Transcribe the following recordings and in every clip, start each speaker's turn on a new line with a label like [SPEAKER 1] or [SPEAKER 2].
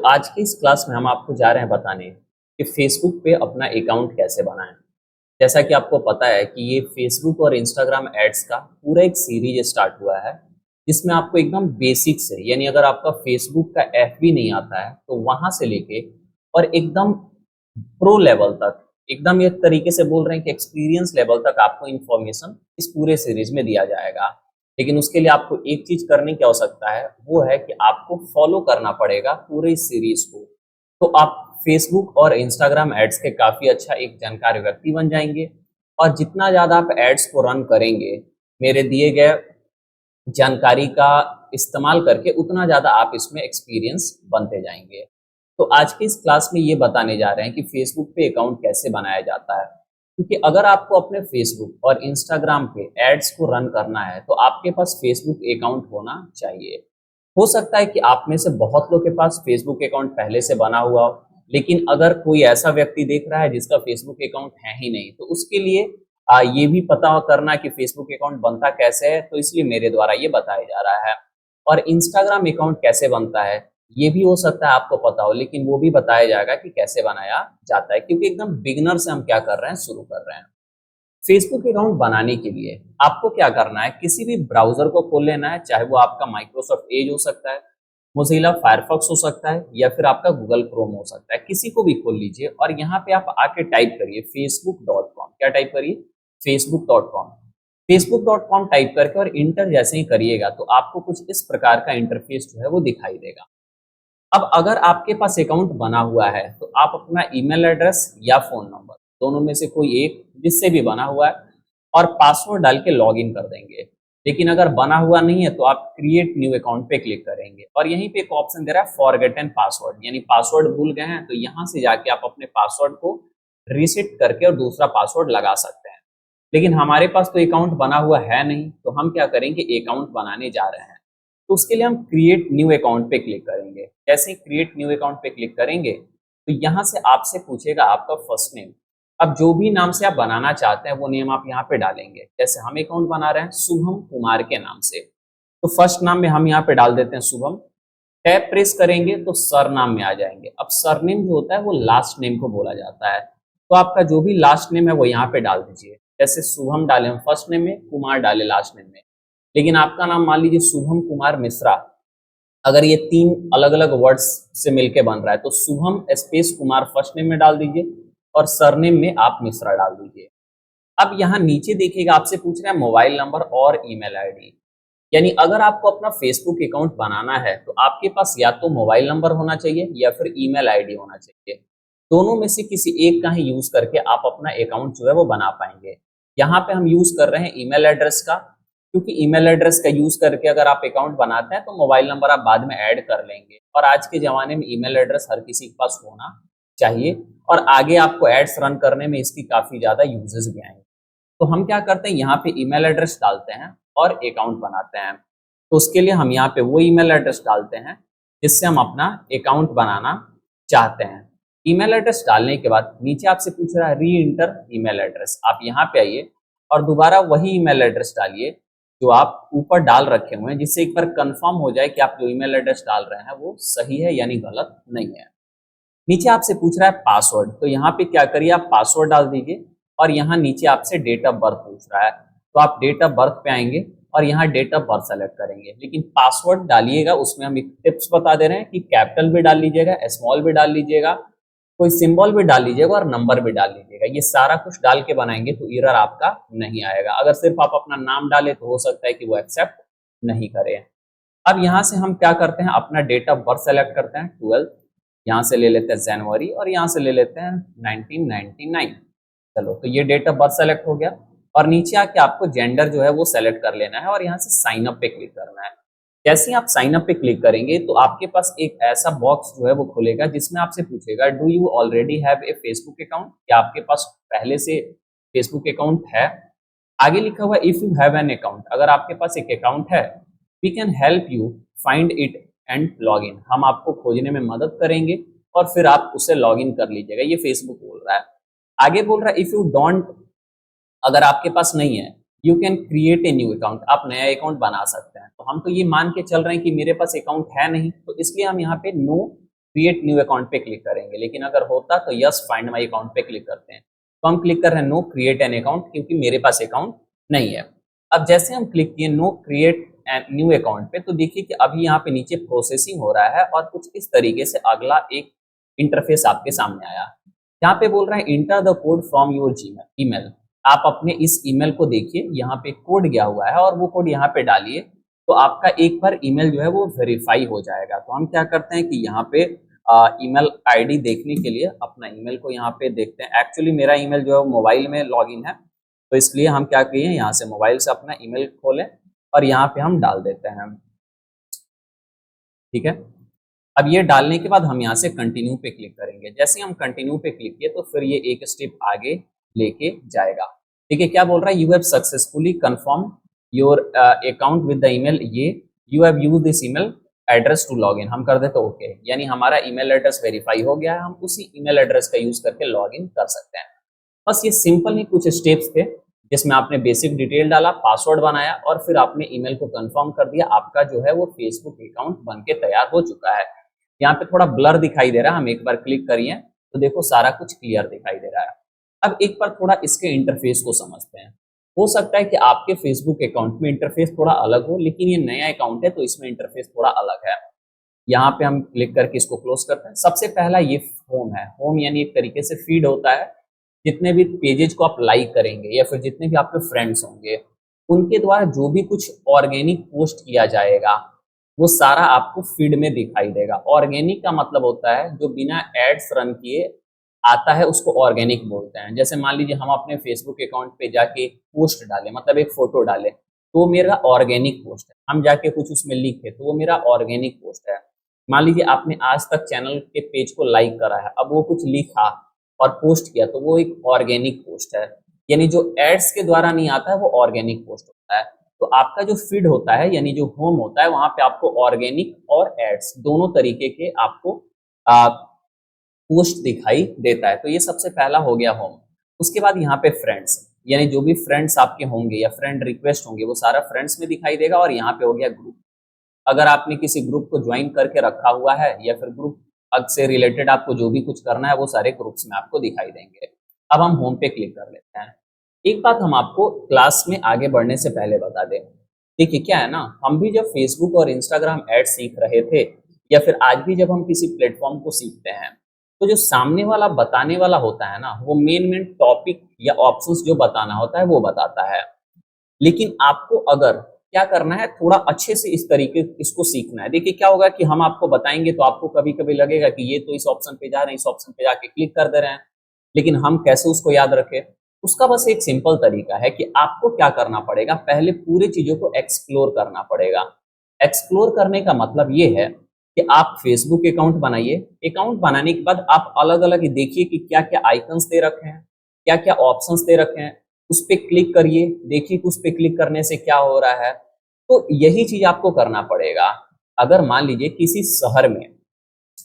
[SPEAKER 1] आज की इस क्लास में हम आपको जा रहे हैं बताने कि फेसबुक पे अपना अकाउंट कैसे बनाएं। जैसा कि आपको पता है कि ये फेसबुक और इंस्टाग्राम एड्स का पूरा एक सीरीज स्टार्ट हुआ है, जिसमें आपको एकदम बेसिक से यानी अगर आपका फेसबुक का ऐप भी नहीं आता है तो वहां से लेके और एकदम प्रो लेवल तक, एकदम ये तरीके से बोल रहे हैं कि एक्सपीरियंस लेवल तक आपको इन्फॉर्मेशन इस पूरे सीरीज में दिया जाएगा। लेकिन उसके लिए आपको एक चीज करने की आवश्यकता है, वो है कि आपको फॉलो करना पड़ेगा पूरे इस सीरीज को। तो आप फेसबुक और इंस्टाग्राम एड्स के काफी अच्छा एक जानकार व्यक्ति बन जाएंगे, और जितना ज्यादा आप एड्स को रन करेंगे मेरे दिए गए जानकारी का इस्तेमाल करके, उतना ज़्यादा आप इसमें एक्सपीरियंस बनते जाएंगे। तो आज की इस क्लास में ये बताने जा रहे हैं कि फेसबुक पे अकाउंट कैसे बनाया जाता है, क्योंकि अगर आपको अपने फेसबुक और इंस्टाग्राम पे एड्स को रन करना है तो आपके पास फेसबुक अकाउंट होना चाहिए। हो सकता है कि आप में से बहुत लोग के पास फेसबुक अकाउंट पहले से बना हुआ हो, लेकिन अगर कोई ऐसा व्यक्ति देख रहा है जिसका फेसबुक अकाउंट है ही नहीं, तो उसके लिए ये भी पता करना कि फेसबुक अकाउंट बनता कैसे है, तो इसलिए मेरे द्वारा ये बताया जा रहा है। और इंस्टाग्राम अकाउंट कैसे बनता है ये भी हो सकता है आपको पता हो, लेकिन वो भी बताया जाएगा कि कैसे बनाया जाता है, क्योंकि एकदम बिगिनर से हम क्या कर रहे हैं, शुरू कर रहे हैं। फेसबुक अकाउंट बनाने के लिए आपको क्या करना है, किसी भी ब्राउजर को खोल लेना है, चाहे वो आपका माइक्रोसॉफ्ट एज हो सकता है, मोज़िला फायरफॉक्स हो सकता है, या फिर आपका गूगल क्रोम हो सकता है। किसी को भी खोल लीजिए और यहाँ पे आप आके टाइप करिए facebook.com। क्या टाइप करिए? facebook.com। facebook.com टाइप करके और इंटर जैसे ही करिएगा तो आपको कुछ इस प्रकार का इंटरफेस जो है वो दिखाई देगा। अब अगर आपके पास अकाउंट बना हुआ है तो आप अपना ईमेल एड्रेस या फोन नंबर, दोनों में से कोई एक, जिससे भी बना हुआ है, और पासवर्ड डाल के लॉगिन कर देंगे। लेकिन अगर बना हुआ नहीं है तो आप क्रिएट न्यू अकाउंट पे क्लिक करेंगे, और यहीं पे एक ऑप्शन दे रहा है फॉरगेटन पासवर्ड, यानी पासवर्ड भूल गए हैं, तो यहाँ से जाके आप अपने पासवर्ड को रीसेट करके और दूसरा पासवर्ड लगा सकते हैं। लेकिन हमारे पास तो अकाउंट बना हुआ है नहीं, तो हम क्या करेंगे, अकाउंट बनाने जा रहे हैं। तो उसके लिए हम क्रिएट न्यू अकाउंट पे क्लिक करेंगे। जैसे ही क्रिएट न्यू अकाउंट पे क्लिक करेंगे तो यहाँ से आपसे पूछेगा आपका फर्स्ट नेम। अब जो भी नाम से आप बनाना चाहते हैं वो नेम आप यहाँ पे डालेंगे। जैसे हम अकाउंट बना रहे हैं शुभम कुमार के नाम से, तो फर्स्ट नाम में हम यहाँ पे डाल देते हैं शुभम। टैब प्रेस करेंगे तो सर नाम में आ जाएंगे। अब सरनेम जो होता है वो लास्ट नेम को बोला जाता है, तो आपका जो भी लास्ट नेम है वो यहाँ पे डाल दीजिए। जैसे शुभम डाले हम फर्स्ट नेम में, कुमार डाले लास्ट नेम में। लेकिन आपका नाम मान लीजिए शुभम कुमार मिश्रा, अगर ये तीन अलग अलग वर्ड्स से मिलके बन रहा है तो Shubham space Kumar first name में डाल दीजिए और सरनेम में आप मिश्रा डाल दीजिए। अब यहाँ नीचे देखिएगा आपसे पूछ रहा है मोबाइल नंबर और ईमेल आईडी। यानी अगर आपको अपना फेसबुक अकाउंट बनाना है तो आपके पास या तो मोबाइल नंबर होना चाहिए या फिर ईमेल आईडी होना चाहिए। दोनों में से किसी एक का ही यूज करके आप अपना अकाउंट जो है वो बना पाएंगे। यहाँ पे हम यूज कर रहे हैं ईमेल एड्रेस का, क्योंकि ईमेल एड्रेस का यूज करके अगर आप अकाउंट बनाते हैं तो मोबाइल नंबर आप बाद में ऐड कर लेंगे, और आज के जमाने में ईमेल एड्रेस हर किसी के पास होना चाहिए, और आगे आपको एड्स रन करने में इसकी काफी ज्यादा यूजेस भी आएंगे। तो हम क्या करते हैं, यहाँ पे ईमेल एड्रेस डालते हैं और अकाउंट बनाते हैं। तो उसके लिए हम यहाँ पे वो ईमेल एड्रेस डालते हैं जिससे हम अपना अकाउंट बनाना चाहते हैं। ईमेल एड्रेस डालने के बाद नीचे आपसे पूछ रहा है री इंटर ईमेल एड्रेस। आप यहाँ पे आइए और दोबारा वही ईमेल एड्रेस डालिए जो आप ऊपर डाल रखे हुए हैं, जिससे एक बार कंफर्म हो जाए कि आप जो ईमेल एड्रेस डाल रहे हैं वो सही है यानी गलत नहीं है। नीचे आपसे पूछ रहा है पासवर्ड, तो यहाँ पे क्या करिए, आप पासवर्ड डाल दीजिए, और यहाँ नीचे आपसे डेट ऑफ बर्थ पूछ रहा है तो आप डेट ऑफ बर्थ पे आएंगे और यहाँ डेट ऑफ बर्थ सेलेक्ट करेंगे। लेकिन पासवर्ड डालिएगा उसमें हम एक टिप्स बता दे रहे हैं कि कैपिटल भी डाल लीजिएगा, स्मॉल भी डाल लीजिएगा, कोई सिंबल भी डाल लीजिएगा और नंबर भी डाल लीजिएगा। ये सारा कुछ डाल के बनाएंगे तो एरर आपका नहीं आएगा। अगर सिर्फ आप अपना नाम डाले तो हो सकता है कि वो एक्सेप्ट नहीं करे। अब यहाँ से हम क्या करते हैं, अपना डेट ऑफ बर्थ सेलेक्ट करते हैं 12, यहाँ से ले लेते हैं जनवरी, और यहाँ से ले लेते हैं 1999। चलो, तो ये डेट ऑफ बर्थ सेलेक्ट हो गया, और नीचे आके आपको जेंडर जो है वो सेलेक्ट कर लेना है और यहाँ से साइन अप पे क्लिक करना है। जैसे ही आप साइन अप पे क्लिक करेंगे तो आपके पास एक ऐसा बॉक्स जो है वो खुलेगा जिसमें आपसे पूछेगा do you already have A Facebook account, क्या आपके पास पहले से फेसबुक अकाउंट है। आगे लिखा हुआ if you have an account, अगर आपके पास एक अकाउंट है, we can help you find it and log in, हम आपको खोजने में मदद करेंगे और फिर आप उसे लॉग इन कर लीजिएगा। ये फेसबुक बोल रहा है। आगे बोल रहा है इफ यू डोंट, अगर आपके पास नहीं है, you can create a new account, आप नया अकाउंट बना सकते हैं। तो हम तो ये मान के चल रहे हैं कि मेरे पास अकाउंट है नहीं, तो इसलिए हम यहाँ पे नो क्रिएट न्यू अकाउंट पे क्लिक करेंगे, लेकिन अगर होता तो यस फाइंड माई अकाउंट पे क्लिक करते हैं। तो हम क्लिक कर रहे हैं नो क्रिएट एन अकाउंट, क्योंकि मेरे पास अकाउंट नहीं है। अब जैसे हम क्लिक किए no create an new account पे, तो देखिए कि अभी यहाँ पे नीचे प्रोसेसिंग हो रहा है और कुछ इस तरीके से अगला एक इंटरफेस आपके सामने आया। यहाँ पे बोल रहे हैं enter the code from your Gmail email. आप अपने इस ईमेल को देखिए, यहाँ पे कोड गया हुआ है और वो कोड यहाँ पे डालिए, तो आपका एक बार ईमेल जो है वो वेरीफाई हो जाएगा। तो हम क्या करते हैं कि यहाँ पे ईमेल आईडी देखने के लिए अपना ईमेल को यहाँ पे देखते हैं। एक्चुअली मेरा ईमेल जो है मोबाइल में लॉगिन है, तो इसलिए हम क्या किए, यहाँ से मोबाइल से अपना ईमेल खोलें और यहाँ पे हम डाल देते हैं। ठीक है, अब ये डालने के बाद हम यहाँ से कंटिन्यू पे क्लिक करेंगे। जैसे हम कंटिन्यू पे क्लिक किए तो फिर ये एक स्टेप आगे लेके जाएगा। ठीक है, क्या बोल रहा है, you have successfully confirm your account with the email, ये you have used this email address to log in. हम कर देते ओके, यानी हमारा ईमेल एड्रेस वेरीफाई हो गया है, हम उसी ईमेल एड्रेस का यूज करके लॉग इन कर सकते हैं। बस ये सिंपल ही कुछ स्टेप्स थे जिसमें आपने बेसिक डिटेल डाला, पासवर्ड बनाया और फिर आपने ईमेल को कंफर्म कर दिया। आपका जो है वो फेसबुक अकाउंट बन के तैयार हो चुका है। यहाँ पे थोड़ा ब्लर दिखाई दे रहा है, हम एक बार क्लिक करिए तो देखो सारा कुछ क्लियर दिखाई दे रहा है। अब एक बार थोड़ा इसके इंटरफेस को समझते हैं। हो सकता है कि आपके फेसबुक अकाउंट में इंटरफेस थोड़ा अलग हो, लेकिन ये नया अकाउंट है तो इसमें इंटरफेस थोड़ा अलग है। यहाँ पे हम क्लिक करके इसको क्लोज करते हैं। सबसे पहला ये होम है। होम यानी एक तरीके से फीड होता है, जितने भी पेजेज को आप लाइक करेंगे या फिर जितने भी आपके फ्रेंड्स होंगे उनके द्वारा जो भी कुछ ऑर्गेनिक पोस्ट किया जाएगा वो सारा आपको फीड में दिखाई देगा। ऑर्गेनिक का मतलब होता है जो बिना एड्स रन किए आता है, उसको ऑर्गेनिक बोलते हैं। जैसे मान लीजिए हम अपने फेसबुक अकाउंट पे जाके पोस्ट डालें, मतलब एक फोटो डालें, तो वो मेरा ऑर्गेनिक पोस्ट है। हम जाके कुछ उसमें लिखे तो वो मेरा ऑर्गेनिक पोस्ट है। मान लीजिए आपने आज तक चैनल के पेज को लाइक करा है, अब वो कुछ लिखा और पोस्ट किया तो वो एक ऑर्गेनिक पोस्ट है। यानी जो एड्स के द्वारा नहीं आता है वो ऑर्गेनिक पोस्ट होता है। तो आपका जो फीड होता है यानी जो होम होता है, वहां पे आपको ऑर्गेनिक और एड्स दोनों तरीके के आपको पोस्ट दिखाई देता है। तो ये सबसे पहला हो गया होम। उसके बाद यहाँ पे फ्रेंड्स, यानी जो भी फ्रेंड्स आपके होंगे या फ्रेंड रिक्वेस्ट होंगे वो सारा फ्रेंड्स में दिखाई देगा। और यहाँ पे हो गया ग्रुप। अगर आपने किसी ग्रुप को ज्वाइन करके रखा हुआ है या फिर ग्रुप से रिलेटेड आपको जो भी कुछ करना है वो सारे ग्रुप्स में आपको दिखाई देंगे। अब हम होम पे क्लिक कर लेते हैं। एक बात हम आपको क्लास में आगे बढ़ने से पहले बता दें। देखिए क्या है ना, हम भी जब फेसबुक और इंस्टाग्राम एड सीख रहे थे या फिर आज भी जब हम किसी प्लेटफॉर्म को सीखते हैं, तो जो सामने वाला बताने वाला होता है ना, वो मेन टॉपिक या ऑप्शंस जो बताना होता है वो बताता है। लेकिन आपको अगर क्या करना है, थोड़ा अच्छे से इस तरीके इसको सीखना है। देखिए क्या होगा कि हम आपको बताएंगे तो आपको कभी कभी लगेगा कि ये तो इस ऑप्शन पे जा रहे हैं, इस ऑप्शन पे जाके क्लिक कर दे रहे हैं, लेकिन हम कैसे उसको याद रखें। उसका बस एक सिंपल तरीका है कि आपको क्या करना पड़ेगा, पहले पूरी चीजों को एक्सप्लोर करना पड़ेगा। एक्सप्लोर करने का मतलब ये है कि आप फेसबुक अकाउंट बनाइए। अकाउंट बनाने के बाद आप अलग अलग देखिए कि क्या क्या आइकन्स दे रखे हैं, क्या क्या ऑप्शंस दे रखे हैं, उस पर क्लिक करिए, देखिए कि उस पर क्लिक करने से क्या हो रहा है। तो यही चीज आपको करना पड़ेगा। अगर मान लीजिए किसी शहर में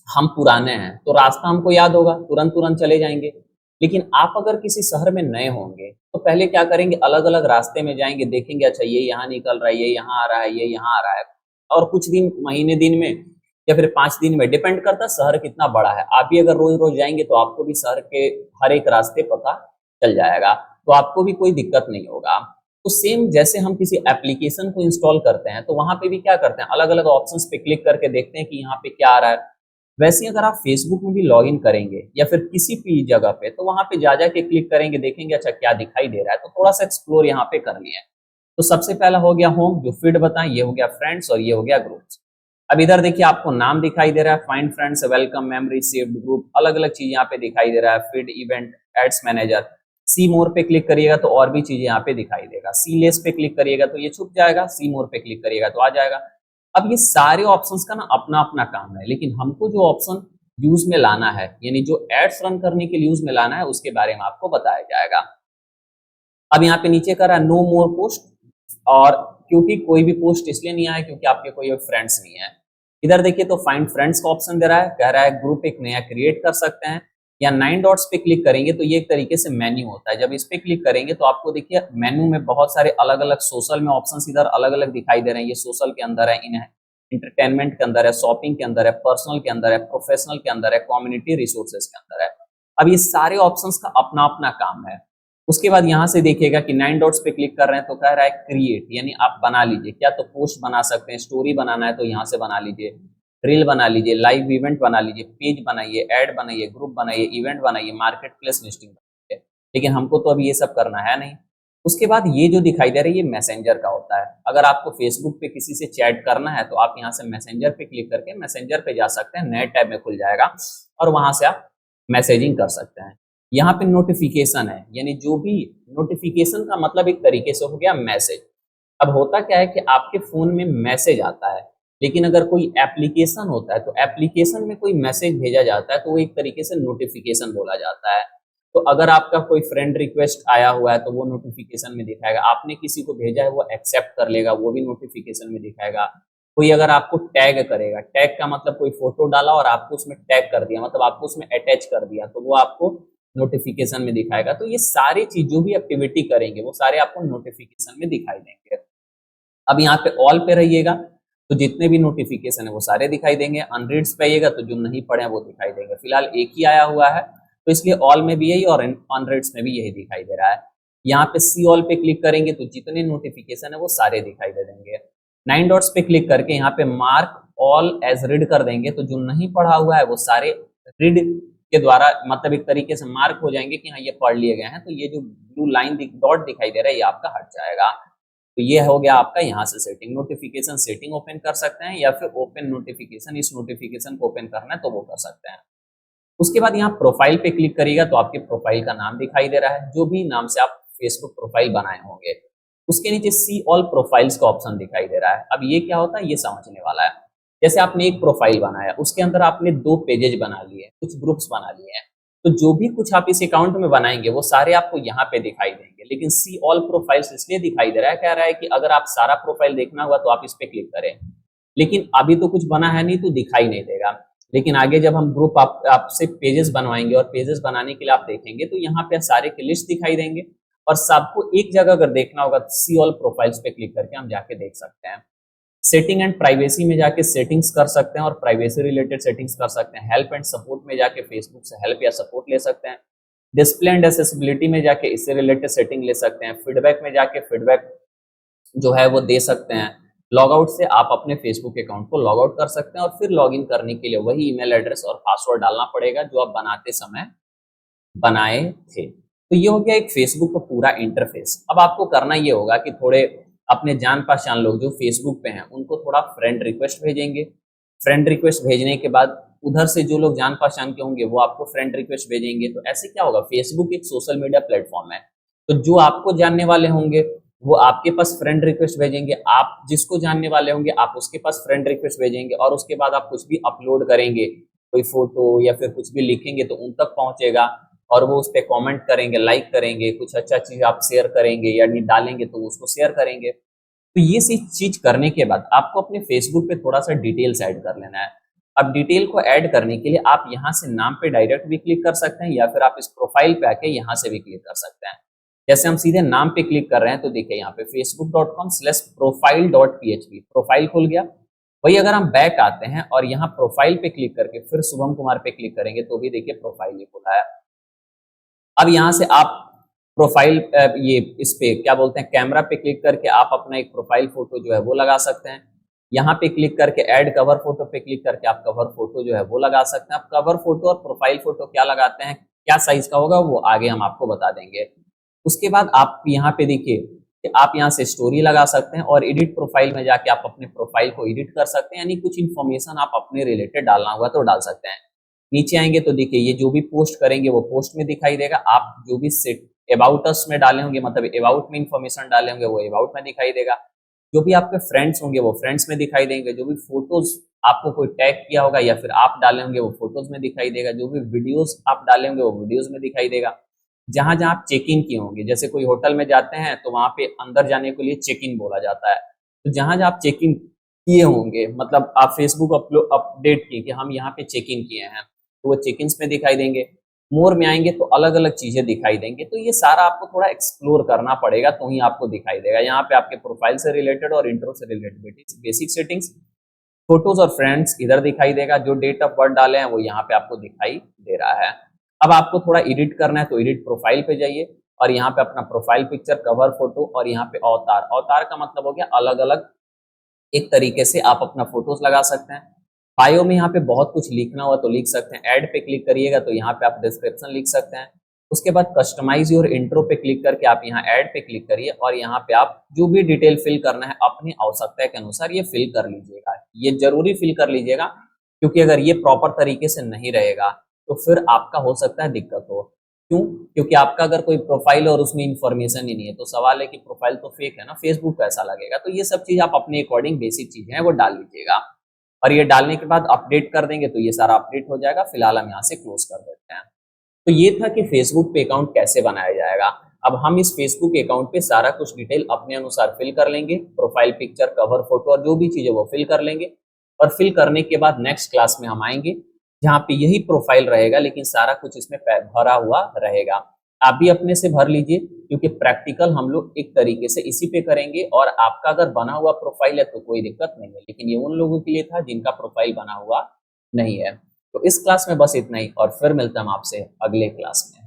[SPEAKER 1] हम पुराने हैं तो रास्ता हमको याद होगा, तुरंत तुरंत चले जाएंगे। लेकिन आप अगर किसी शहर में नए होंगे तो पहले क्या करेंगे, अलग अलग रास्ते में जाएंगे, देखेंगे अच्छा ये यहाँ निकल रहा है, ये यहाँ आ रहा है, ये यहाँ आ रहा है। और कुछ दिन, महीने दिन में या फिर 5 दिन में, डिपेंड करता है शहर कितना बड़ा है। आप भी अगर रोज रोज जाएंगे तो आपको भी शहर के हर एक रास्ते पता चल जाएगा, तो आपको भी कोई दिक्कत नहीं होगा। तो सेम जैसे हम किसी एप्लीकेशन को इंस्टॉल करते हैं तो वहां पे भी क्या करते हैं, अलग अलग ऑप्शंस पे क्लिक करके देखते हैं कि यहाँ पे क्या आ रहा है। वैसे ही अगर आप फेसबुक में भी लॉग इन करेंगे या फिर किसी भी जगह पे, तो वहां पे जा जाके क्लिक करेंगे, देखेंगे अच्छा क्या दिखाई दे रहा है। तो थोड़ा सा एक्सप्लोर यहाँ पे कर लिया। तो सबसे पहला हो गया होम, जो फीड बताएं, ये हो गया फ्रेंड्स और ये हो गया ग्रुप्स। अब इधर देखिए आपको नाम दिखाई दे रहा है, find friends, welcome, memory, saved, group, अलग अलग चीज यहाँ पे दिखाई दे रहा है, फीड, इवेंट, एड्स मैनेजर। सी मोर पे क्लिक करिएगा तो और भी चीजें यहाँ पे दिखाई देगा। सी लेस पे क्लिक करिएगा तो ये छुप जाएगा, सी मोर पे क्लिक करिएगा तो आ जाएगा। अब ये सारे ऑप्शंस का ना अपना अपना काम है, लेकिन हमको जो ऑप्शन यूज में लाना है, यानी जो एड्स रन करने के लिए यूज में लाना है, उसके बारे में आपको बताया जाएगा। अब यहाँ पे नीचे कर रहा है नो मोर पोस्ट, और क्योंकि कोई भी पोस्ट इसलिए नहीं आया क्योंकि आपके कोई फ्रेंड्स नहीं है। इधर देखिए तो फाइंड फ्रेंड्स का ऑप्शन दे रहा है, कह रहा है ग्रुप एक नया क्रिएट कर सकते हैं। या 9 डॉट्स पे क्लिक करेंगे तो ये एक तरीके से मेन्यू होता है। जब इस पे क्लिक करेंगे तो आपको देखिए मेन्यू में बहुत सारे अलग अलग सोशल में ऑप्शंस इधर अलग अलग दिखाई दे रहे हैं। ये सोशल के अंदर है, इन एंटरटेनमेंट के अंदर है, शॉपिंग के अंदर है, पर्सनल के अंदर है, प्रोफेशनल के अंदर है, कम्युनिटी रिसोर्सेज के अंदर है। अब ये सारे ऑप्शंस का अपना अपना काम है। उसके बाद यहाँ से देखिएगा कि 9 डॉट्स पे क्लिक कर रहे हैं तो कह रहा है क्रिएट, यानी आप बना लीजिए। क्या तो पोस्ट बना सकते हैं, स्टोरी बनाना है तो यहाँ से बना लीजिए, रील बना लीजिए, लाइव इवेंट बना लीजिए, पेज बनाइए, ऐड बनाइए, ग्रुप बनाइए, इवेंट बनाइए, मार्केट प्लेस लिस्टिंग बनाइए। लेकिन हमको तो अभी ये सब करना है नहीं। उसके बाद ये जो दिखाई दे रहा है ये मैसेंजर का होता है। अगर आपको फेसबुक पे किसी से चैट करना है तो आप यहाँ से मैसेंजर पे क्लिक करके मैसेंजर पे जा सकते हैं, नए टैब में खुल जाएगा और वहां से आप मैसेजिंग कर सकते हैं। यहाँ पे नोटिफिकेशन है, यानी जो भी नोटिफिकेशन का मतलब एक तरीके से हो गया मैसेज। अब होता क्या है कि आपके फोन में मैसेज आता है, लेकिन अगर कोई एप्लीकेशन होता है तो एप्लीकेशन में कोई मैसेज भेजा जाता है तो वो एक तरीके से नोटिफिकेशन बोला जाता है। तो अगर आपका कोई फ्रेंड रिक्वेस्ट आया हुआ है तो वो नोटिफिकेशन में दिखाएगा, आपने किसी को भेजा है वो एक्सेप्ट कर लेगा, वो भी नोटिफिकेशन में दिखाएगा। कोई अगर आपको टैग करेगा, टैग का मतलब कोई फोटो डाला और आपको उसमें टैग कर दिया, मतलब आपको उसमें अटैच कर दिया, तो वो आपको नोटिफिकेशन में दिखाएगा। तो ये सारी चीज जो भी एक्टिविटी करेंगे वो सारे आपको नोटिफिकेशन में दिखाई देंगे। अब यहाँ पे ऑल पे रहिएगा तो जितने भी नोटिफिकेशन है वो सारे दिखाई देंगे। अनरीड्स पे आइएगा तो जो नहीं पढ़े हैं वो दिखाई देंगे। फिलहाल एक ही आया हुआ है तो इसलिए ऑल में भी यही और अनरीड्स में भी यही दिखाई दे रहा है। यहाँ पे सी ऑल पे क्लिक करेंगे तो जितने नोटिफिकेशन है वो सारे दिखाई दे देंगे। 9 डॉट्स पे क्लिक करके यहाँ पे मार्क ऑल एज रीड कर देंगे तो जो नहीं पढ़ा हुआ है वो सारे रीड के द्वारा मतलब एक तरीके से मार्क हो जाएंगे कि हाँ ये पढ़ लिए गए हैं। तो ये जो ब्लू लाइन डॉट दिखाई दे रहा है ये आपका हट जाएगा। तो ये हो गया आपका यहाँ से सेटिंग। नोटिफिकेशन सेटिंग ओपन कर सकते हैं या फिर ओपन नोटिफिकेशन, इस नोटिफिकेशन को ओपन करना है तो वो कर सकते हैं। उसके बाद यहाँ प्रोफाइल पे क्लिक करिएगा तो आपके प्रोफाइल का नाम दिखाई दे रहा है, जो भी नाम से आप फेसबुक प्रोफाइल बनाए होंगे। उसके नीचे सी ऑल प्रोफाइल्स का ऑप्शन दिखाई दे रहा है। अब ये क्या होता है ये समझने वाला है। जैसे आपने एक प्रोफाइल बनाया, उसके अंदर आपने 2 पेजेज बना लिए, कुछ ग्रुप्स बना लिए हैं, तो जो भी कुछ आप इस अकाउंट में बनाएंगे वो सारे आपको यहाँ पे दिखाई देंगे। लेकिन सी ऑल प्रोफाइल्स इसलिए दिखाई दे रहा है, कह रहा है कि अगर आप सारा प्रोफाइल देखना हुआ तो आप इस पे क्लिक करें, लेकिन अभी तो कुछ बना है नहीं तो दिखाई नहीं देगा। लेकिन आगे जब हम ग्रुप आपसे पेजेस बनवाएंगे और पेजेस बनाने के लिए आप देखेंगे तो यहाँ पे सारे की लिस्ट दिखाई देंगे और सबको एक जगह अगर देखना होगा तो सी ऑल प्रोफाइल्स पे क्लिक करके हम जाके देख सकते हैं। सेटिंग एंड प्राइवेसी में जाके सेटिंग्स कर सकते हैं और प्राइवेसी रिलेटेड सेटिंग्स कर सकते हैं। हेल्प एंड सपोर्ट में जाके फेसबुक से हेल्प या सपोर्ट ले सकते हैं। डिस्प्ले एंड एक्सेसिबिलिटी में जाके इससे रिलेटेड सेटिंग ले सकते हैं। फीडबैक में जाके फीडबैक जो है वो दे सकते हैं। लॉग आउट से आप अपने फेसबुक अकाउंट को लॉग आउट कर सकते हैं और फिर लॉग इन करने के लिए वही ईमेल एड्रेस और पासवर्ड डालना पड़ेगा जो आप बनाते समय बनाए थे। तो ये हो गया एक फेसबुक का पूरा इंटरफेस। अब आपको करना ये होगा कि थोड़े अपने जान पहचान लोग जो फेसबुक पे हैं उनको थोड़ा फ्रेंड रिक्वेस्ट भेजेंगे। फ्रेंड रिक्वेस्ट भेजने के बाद उधर से जो लोग जान पहचान के होंगे वो आपको फ्रेंड रिक्वेस्ट भेजेंगे। तो ऐसे क्या होगा, फेसबुक एक सोशल मीडिया प्लेटफॉर्म है, तो जो आपको जानने वाले होंगे वो आपके पास फ्रेंड रिक्वेस्ट भेजेंगे, आप जिसको जानने वाले होंगे आप उसके पास फ्रेंड रिक्वेस्ट भेजेंगे और उसके बाद आप कुछ भी अपलोड करेंगे, कोई फोटो या फिर कुछ भी लिखेंगे तो उन तक पहुंचेगा और वो उस पर कॉमेंट करेंगे, लाइक करेंगे, कुछ अच्छा चीज आप शेयर करेंगे या डालेंगे तो उसको शेयर करेंगे। तो ये चीज करने के बाद आपको अपने फेसबुक पे थोड़ा सा डिटेल्स ऐड कर लेना है। अब डिटेल को ऐड करने के लिए आप यहाँ से नाम पे डायरेक्ट भी क्लिक कर सकते हैं या फिर आप इस प्रोफाइल पे आके यहाँ से भी क्लिक कर सकते हैं। जैसे हम सीधे नाम पे क्लिक कर रहे हैं तो देखिए यहाँ पे facebook.com/profile.php प्रोफाइल खुल गया। वही अगर हम बैक आते हैं और यहाँ प्रोफाइल पे क्लिक करके फिर शुभम कुमार पे क्लिक करेंगे तो भी देखिए प्रोफाइल ही खुला है। अब यहाँ से आप प्रोफाइल ये इस पे क्या बोलते हैं कैमरा पे क्लिक करके आप अपना एक प्रोफाइल फोटो जो है वो लगा सकते हैं। यहाँ पे क्लिक करके ऐड कवर फोटो पे क्लिक करके आप कवर फोटो जो है वो लगा सकते हैं। आप कवर फोटो और प्रोफाइल फोटो क्या लगाते हैं, क्या साइज का होगा वो आगे हम आपको बता देंगे। उसके बाद आप यहाँ पे देखिए कि आप यहाँ से स्टोरी लगा सकते हैं और एडिट प्रोफाइल में जाके आप अपने प्रोफाइल को एडिट कर सकते हैं, यानी कुछ इन्फॉर्मेशन आप अपने रिलेटेड डालना होगा तो डाल सकते हैं। नीचे आएंगे तो देखिए ये जो भी पोस्ट करेंगे वो पोस्ट में दिखाई देगा। आप जो भी सेट अबाउट अस में डाले होंगे, मतलब अबाउट में इंफॉर्मेशन डाले होंगे वो अबाउट में दिखाई देगा। जो भी आपके फ्रेंड्स होंगे वो फ्रेंड्स में दिखाई देंगे। जो भी फोटोज आपको कोई टैग किया होगा या फिर आप डाले होंगे वो फोटोज में दिखाई देगा। जो भी वीडियोस आप डाले होंगे वो वीडियोज में दिखाई देगा। जहां जहां आप चेक इन किए होंगे, जैसे कोई होटल में जाते हैं तो वहां पे अंदर जाने के लिए चेक इन बोला जाता है, तो जहां जहां आप चेक इन किए होंगे मतलब आप फेसबुक अपडेट किए कि हम यहाँ पे चेक इन किए हैं तो वो चेक इन में दिखाई देंगे। मोर में आएंगे तो अलग अलग चीजें दिखाई देंगे। तो ये सारा आपको थोड़ा एक्सप्लोर करना पड़ेगा तो ही आपको दिखाई देगा। यहाँ पे आपके प्रोफाइल से रिलेटेड और इंट्रो से रिलेटेड बेसिक सेटिंग्स, फोटोज और फ्रेंड्स इधर दिखाई देगा, जो डेट ऑफ बर्थ डाले हैं वो यहाँ पे आपको दिखाई दे रहा है। अब आपको थोड़ा एडिट करना है तो एडिट प्रोफाइल पे जाइए और यहाँ पे अपना प्रोफाइल पिक्चर, कवर फोटो और यहाँ पे अवतार। अवतार का मतलब हो गया अलग अलग एक तरीके से आप अपना फोटोज लगा सकते हैं। बायो में यहाँ पे बहुत कुछ लिखना हुआ तो लिख सकते हैं। ऐड पे क्लिक करिएगा तो यहाँ पे आप डिस्क्रिप्शन लिख सकते हैं। उसके बाद कस्टमाइज योर इंट्रो पे क्लिक करके आप यहाँ ऐड पे क्लिक करिए और यहाँ पे आप जो भी डिटेल फिल करना है अपनी आवश्यकता के अनुसार ये फिल कर लीजिएगा। ये जरूरी फिल कर लीजिएगा, क्योंकि अगर ये प्रॉपर तरीके से नहीं रहेगा तो फिर आपका हो सकता है दिक्कत हो। क्यों? क्योंकि आपका अगर कोई प्रोफाइल और उसमें इंफॉर्मेशन ही नहीं है तो सवाल है कि प्रोफाइल तो फेक है ना, फेसबुक कैसा लगेगा। तो ये सब चीज आप अपने अकॉर्डिंग बेसिक चीजें हैं वो डाल लीजिएगा और ये डालने के बाद अपडेट कर देंगे तो ये सारा अपडेट हो जाएगा। फिलहाल हम यहाँ से क्लोज कर देते हैं। तो ये था कि फेसबुक पे अकाउंट कैसे बनाया जाएगा। अब हम इस फेसबुक अकाउंट पे सारा कुछ डिटेल अपने अनुसार फिल कर लेंगे, प्रोफाइल पिक्चर, कवर फोटो और जो भी चीज़ है वो फिल कर लेंगे। और फिल करने के बाद नेक्स्ट क्लास में हम आएंगे जहाँ पे यही प्रोफाइल रहेगा लेकिन सारा कुछ इसमें भरा हुआ रहेगा। आप भी अपने से भर लीजिए, क्योंकि प्रैक्टिकल हम लोग एक तरीके से इसी पे करेंगे। और आपका अगर बना हुआ प्रोफाइल है तो कोई दिक्कत नहीं है, लेकिन ये उन लोगों के लिए था जिनका प्रोफाइल बना हुआ नहीं है। तो इस क्लास में बस इतना ही और फिर मिलता हम आपसे अगले क्लास में।